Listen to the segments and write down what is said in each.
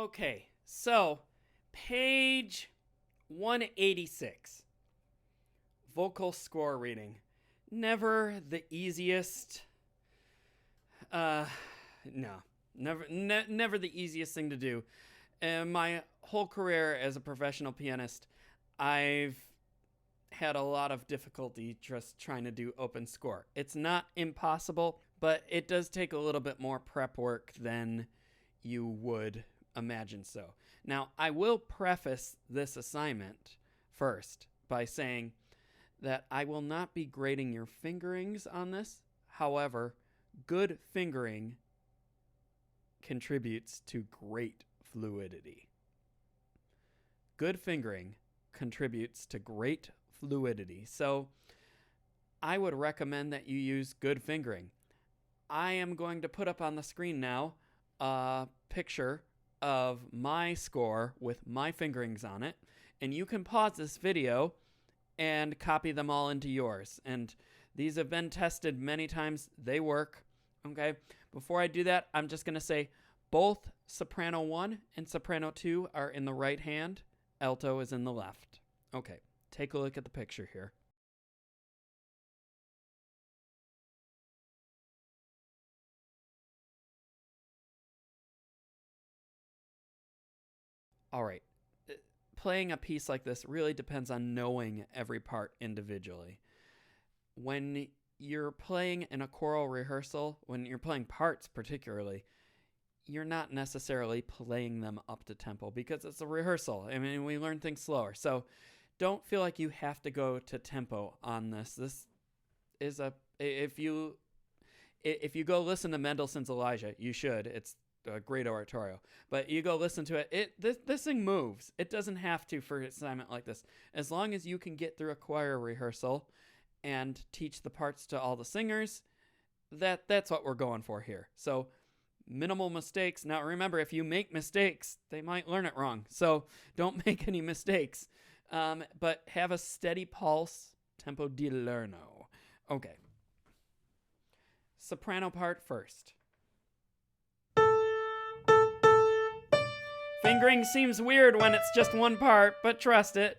Okay, so page 186. Vocal score reading. Never the easiest. Never the easiest thing to do. In my whole career as a professional pianist, I've had a lot of difficulty just trying to do open score. It's not impossible, but it does take a little bit more prep work than you would imagine so. Now, I will preface this assignment first by saying that I will not be grading your fingerings on this. However, good fingering contributes to great fluidity. Good fingering contributes to great fluidity. So I would recommend that you use good fingering. I am going to put up on the screen now a picture of my score with my fingerings on it, and you can pause this video and copy them all into yours. And these have been tested many times. They work. Okay. Before I do that, I'm just going to say both soprano 1 and soprano 2 are in the right hand. Alto is in the left. Okay. Take a look at the picture here. All right. Playing a piece like this really depends on knowing every part individually. When you're playing in a choral rehearsal, when you're playing parts particularly, you're not necessarily playing them up to tempo because it's a rehearsal. I mean, we learn things slower. So don't feel like you have to go to tempo on this. This is if you go listen to Mendelssohn's Elijah, you should. It's a great oratorio. But you go listen to it. This thing moves. It doesn't have to for an assignment like this. As long as you can get through a choir rehearsal and teach the parts to all the singers, that's what we're going for here. So minimal mistakes. Now remember, if you make mistakes, they might learn it wrong. So don't make any mistakes. But have a steady pulse, tempo di lerno. Okay. Soprano part first. Fingering seems weird when it's just one part, but trust it.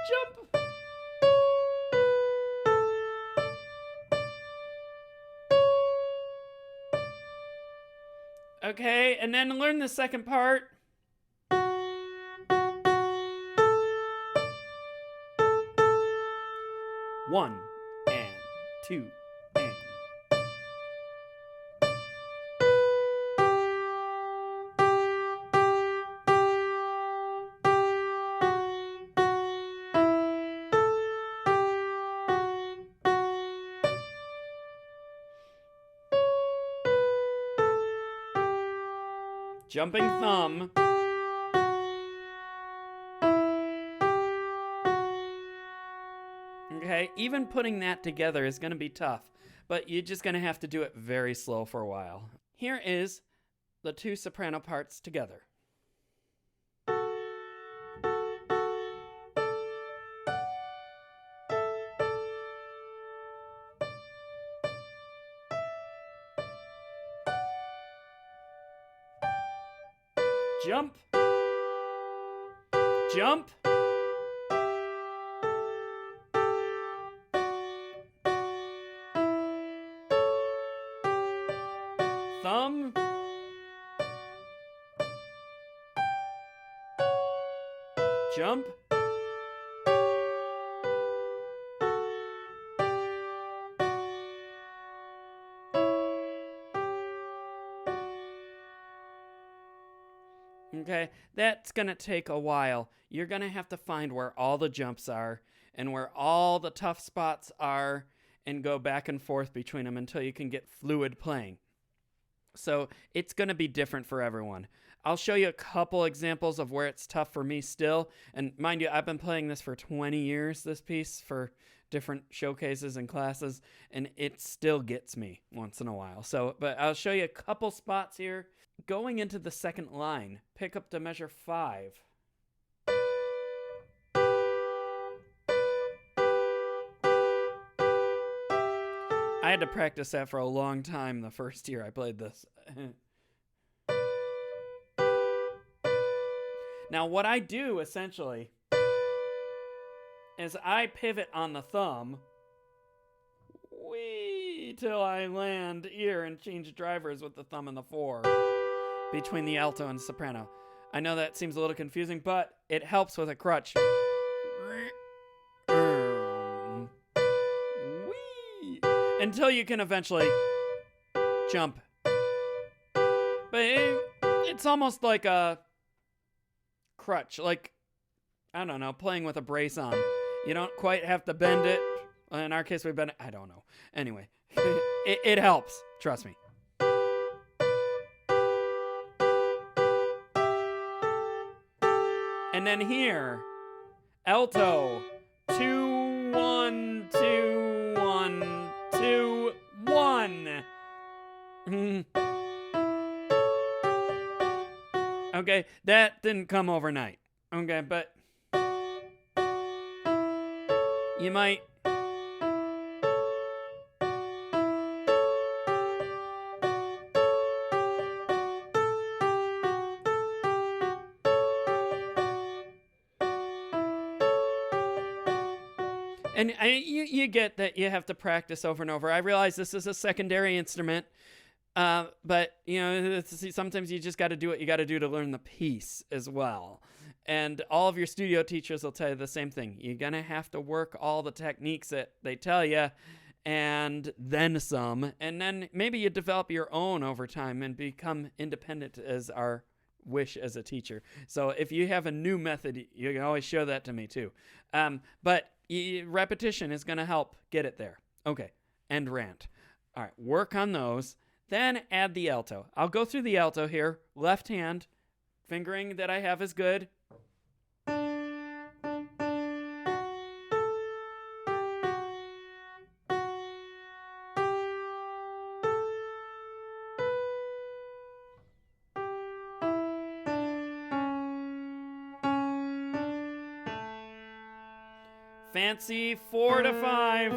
Jump! Okay, and then learn the second part. One, and two, and. Jumping thumb. Okay, even putting that together is going to be tough, but you're just going to have to do it very slow for a while. Here is the two soprano parts together. Jump. Jump. Thumb. Jump. Okay, that's going to take a while. You're going to have to find where all the jumps are and where all the tough spots are and go back and forth between them until you can get fluid playing. So it's going to be different for everyone. I'll show you a couple examples of where it's tough for me still. And mind you, I've been playing this for 20 years, this piece, for different showcases and classes, and it still gets me once in a while. So, but I'll show you a couple spots here. Going into the second line, pick up to measure 5. I had to practice that for a long time the first year I played this. Now, what I do essentially is I pivot on the thumb wee till I land here and change drivers with the thumb and the 4 between the alto and soprano. I know that seems a little confusing, but it helps with a crutch. Until you can eventually jump. But it's almost like a crutch, like, I don't know, playing with a brace on. You don't quite have to bend it. In our case, we bend it. I don't know. Anyway, it helps. Trust me. And then here, alto, 2, 1, 2, 1, 2, 1. Okay, that didn't come overnight. Okay, but you might and you get that you have to practice over and over. I realize this is a secondary instrument, but you know, sometimes you just got to do what you got to do to learn the piece as well. And all of your studio teachers will tell you the same thing. You're gonna have to work all the techniques that they tell you, and then some. And then maybe you develop your own over time and become independent as our wish as a teacher. So if you have a new method, you can always show that to me too. But repetition is going to help get it there. Okay, end rant. All right, work on those. Then add the alto. I'll go through the alto here. Left hand, fingering that I have is good. Fancy 4 to 5.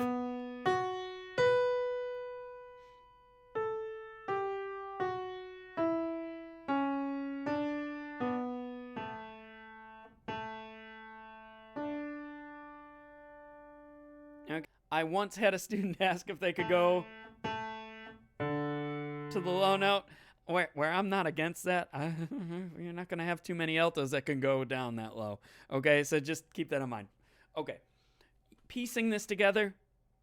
Okay. I once had a student ask if they could go to the low note, where I'm not against that. You're not going to have too many altos that can go down that low. Okay, so just keep that in mind. Okay. Piecing this together,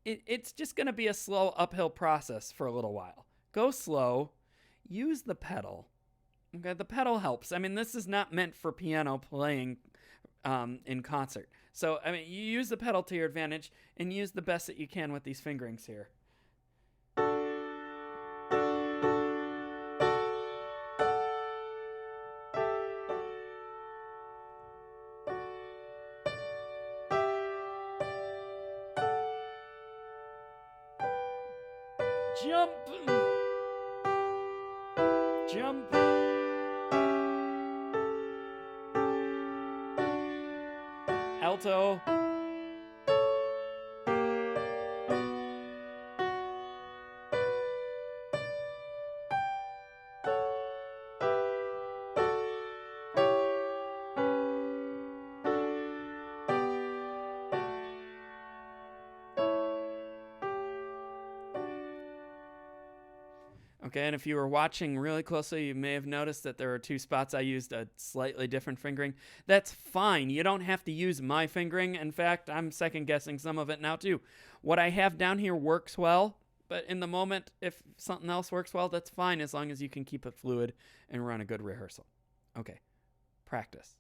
it's just going to be a slow uphill process for a little while. Go slow. Use the pedal. Okay, the pedal helps. I mean, this is not meant for piano playing in concert. So, I mean, you use the pedal to your advantage and use the best that you can with these fingerings here. Jump. Jump. Alto. Okay, and if you were watching really closely, you may have noticed that there are 2 spots I used a slightly different fingering. That's fine. You don't have to use my fingering. In fact, I'm second guessing some of it now too. What I have down here works well, but in the moment, if something else works well, that's fine as long as you can keep it fluid and run a good rehearsal. Okay, practice.